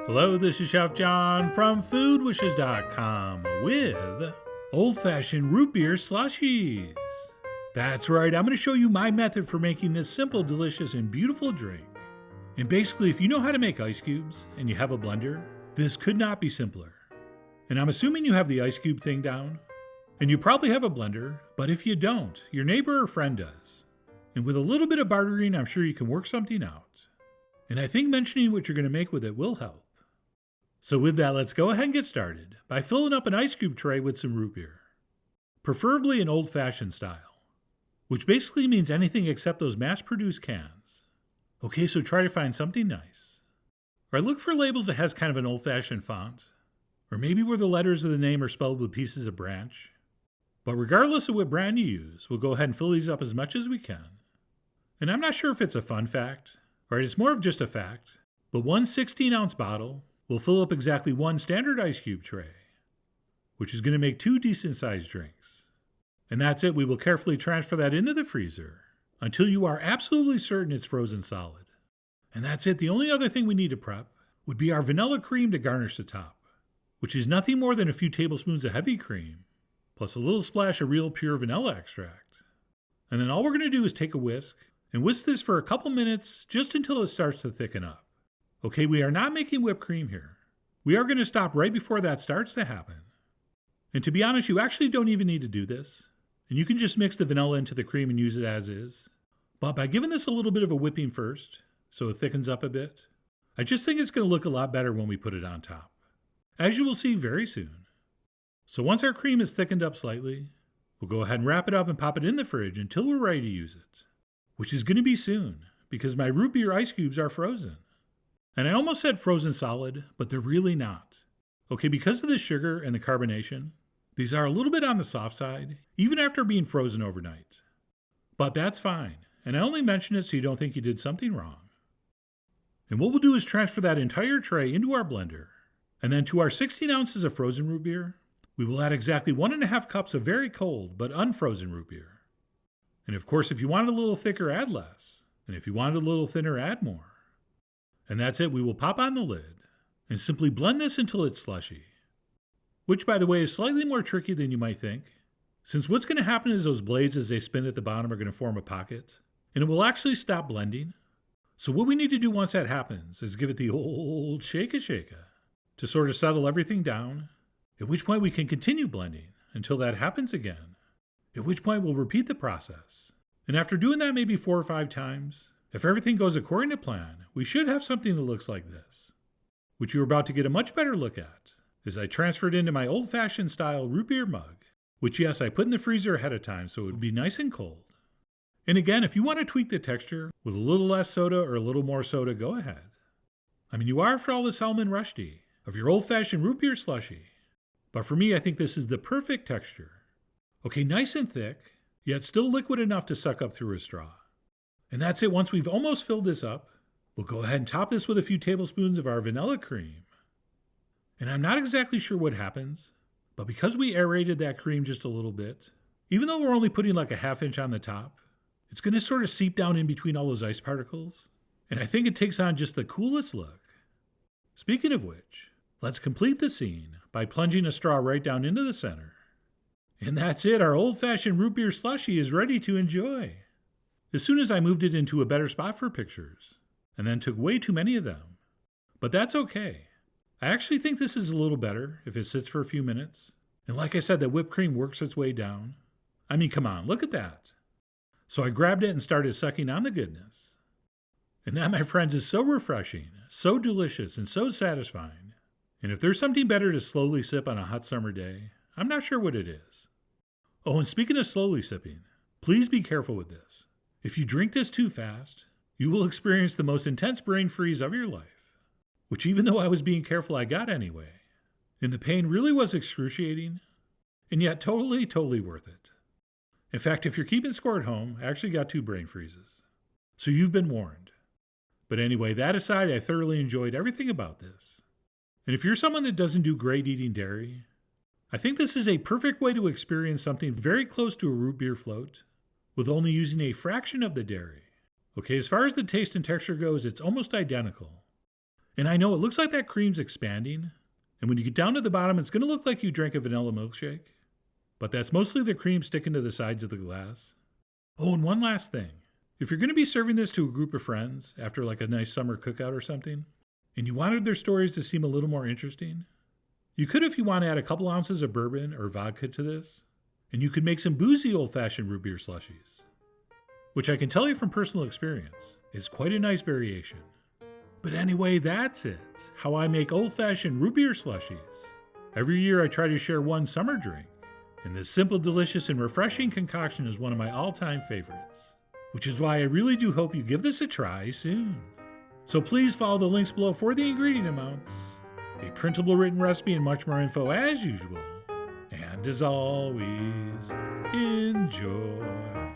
Hello, this is Chef John from foodwishes.com with old-fashioned root beer slushies. That's right, I'm going to show you my method for making this simple, delicious, and beautiful drink. And basically, if you know how to make ice cubes and you have a blender, this could not be simpler. And I'm assuming you have the ice cube thing down. And you probably have a blender, but if you don't, your neighbor or friend does. And with a little bit of bartering, I'm sure you can work something out. And I think mentioning what you're going to make with it will help. So with that, let's go ahead and get started by filling up an ice cube tray with some root beer. Preferably an old-fashioned style, which basically means anything except those mass-produced cans. Okay, so try to find something nice. Or look for labels that has kind of an old-fashioned font, or maybe where the letters of the name are spelled with pieces of branch. But regardless of what brand you use, we'll go ahead and fill these up as much as we can. And I'm not sure if it's a fun fact, or it's more of just a fact, but one 16-ounce bottle will fill up exactly one standard ice cube tray, which is going to make 2 decent-sized drinks. And that's it. We will carefully transfer that into the freezer until you are absolutely certain it's frozen solid. And that's it. The only other thing we need to prep would be our vanilla cream to garnish the top, which is nothing more than a few tablespoons of heavy cream, plus a little splash of real pure vanilla extract. And then all we're going to do is take a whisk and whisk this for a couple minutes just until it starts to thicken up. Okay, we are not making whipped cream here. We are going to stop right before that starts to happen. And to be honest, you actually don't even need to do this. And you can just mix the vanilla into the cream and use it as is. But by giving this a little bit of a whipping first, so it thickens up a bit, I just think it's going to look a lot better when we put it on top, as you will see very soon. So once our cream is thickened up slightly, we'll go ahead and wrap it up and pop it in the fridge until we're ready to use it, which is going to be soon because my root beer ice cubes are frozen. And I almost said frozen solid, but they're really not. Okay, because of the sugar and the carbonation, these are a little bit on the soft side, even after being frozen overnight. But that's fine, and I only mention it so you don't think you did something wrong. And what we'll do is transfer that entire tray into our blender, and then to our 16 ounces of frozen root beer, we will add exactly 1.5 cups of very cold but unfrozen root beer. And of course, if you want it a little thicker, add less. And if you want it a little thinner, add more. And that's it. We will pop on the lid and simply blend this until it's slushy. Which, by the way, is slightly more tricky than you might think, since what's going to happen is those blades as they spin at the bottom are going to form a pocket, and it will actually stop blending. So what we need to do once that happens is give it the old shake-a-shake-a to sort of settle everything down, at which point we can continue blending until that happens again, at which point we'll repeat the process. And after doing that maybe 4 or 5 times, if everything goes according to plan, we should have something that looks like this, which you're about to get a much better look at as I transfer it into my old-fashioned style root beer mug, which yes, I put in the freezer ahead of time so it would be nice and cold. And again, if you want to tweak the texture with a little less soda or a little more soda, go ahead. I mean, you are after all the Salmon Rushdie of your old-fashioned root beer slushy. But for me, I think this is the perfect texture. Okay, nice and thick, yet still liquid enough to suck up through a straw. And that's it. Once we've almost filled this up, we'll go ahead and top this with a few tablespoons of our vanilla cream. And I'm not exactly sure what happens, but because we aerated that cream just a little bit, even though we're only putting like a 1/2 inch on the top, it's going to sort of seep down in between all those ice particles. And I think it takes on just the coolest look. Speaking of which, let's complete the scene by plunging a straw right down into the center. And that's it. Our old-fashioned root beer slushie is ready to enjoy. As soon as I moved it into a better spot for pictures, and then took way too many of them. But that's okay. I actually think this is a little better if it sits for a few minutes. And like I said, the whipped cream works its way down. I mean, come on, look at that. So I grabbed it and started sucking on the goodness. And that, my friends, is so refreshing, so delicious, and so satisfying. And if there's something better to slowly sip on a hot summer day, I'm not sure what it is. Oh, and speaking of slowly sipping, please be careful with this. If you drink this too fast, you will experience the most intense brain freeze of your life, which even though I was being careful, I got anyway. And the pain really was excruciating, and yet totally worth it. In fact, if you're keeping score at home, I actually got 2 brain freezes. So you've been warned. But anyway, that aside, I thoroughly enjoyed everything about this. And if you're someone that doesn't do great eating dairy, I think this is a perfect way to experience something very close to a root beer float, with only using a fraction of the dairy. Okay, as far as the taste and texture goes, it's almost identical. And I know it looks like that cream's expanding, and when you get down to the bottom, it's going to look like you drank a vanilla milkshake. But that's mostly the cream sticking to the sides of the glass. Oh, and one last thing. If you're going to be serving this to a group of friends after like a nice summer cookout or something, and you wanted their stories to seem a little more interesting, you could, if you want, add a couple ounces of bourbon or vodka to this, and you could make some boozy old-fashioned root beer slushies, which I can tell you from personal experience is quite a nice variation. But anyway, that's it, how I make old-fashioned root beer slushies. Every year I try to share one summer drink, and this simple, delicious, and refreshing concoction is one of my all-time favorites, which is why I really do hope you give this a try soon. So please follow the links below for the ingredient amounts, a printable written recipe, and much more info as usual. And as always, enjoy.